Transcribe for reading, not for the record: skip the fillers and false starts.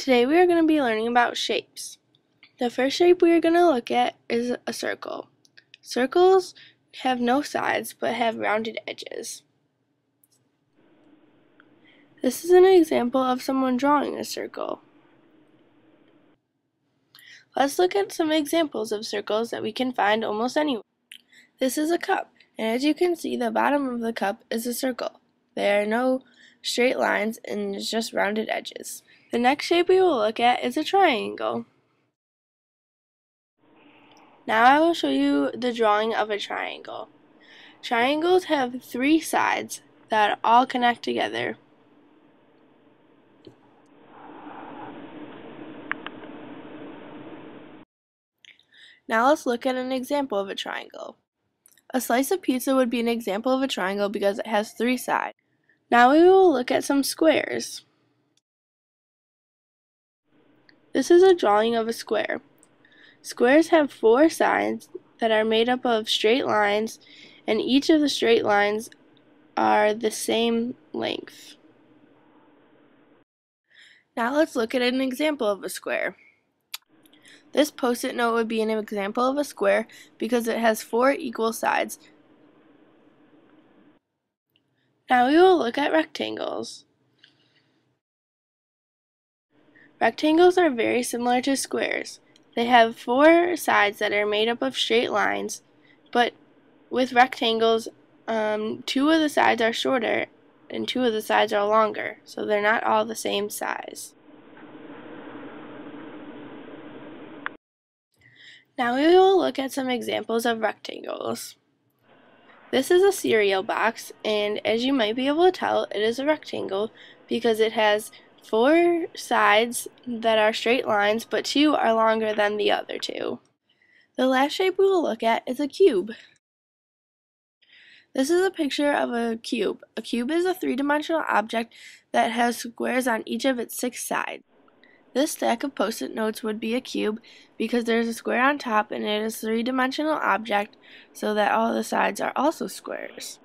Today we are going to be learning about shapes. The first shape we are going to look at is a circle. Circles have no sides but have rounded edges. This is an example of someone drawing a circle. Let's look at some examples of circles that we can find almost anywhere. This is a cup, and as you can see, the bottom of the cup is a circle. There are no straight lines and it's just rounded edges. The next shape we will look at is a triangle. Now I will show you the drawing of a triangle. Triangles have three sides that all connect together. Now let's look at an example of a triangle. A slice of pizza would be an example of a triangle because it has three sides. Now we will look at some squares. This is a drawing of a square. Squares have four sides that are made up of straight lines, and each of the straight lines are the same length. Now let's look at an example of a square. This post-it note would be an example of a square because it has four equal sides. Now we will look at rectangles. Rectangles are very similar to squares. They have four sides that are made up of straight lines, but with rectangles, two of the sides are shorter and two of the sides are longer, so they're not all the same size. Now we will look at some examples of rectangles. This is a cereal box, and as you might be able to tell, it is a rectangle because it has four sides that are straight lines, but two are longer than the other two. The last shape we will look at is a cube. This is a picture of a cube. A cube is a three-dimensional object that has squares on each of its six sides. This stack of post-it notes would be a cube because there's a square on top and it is a three-dimensional object, so that all the sides are also squares.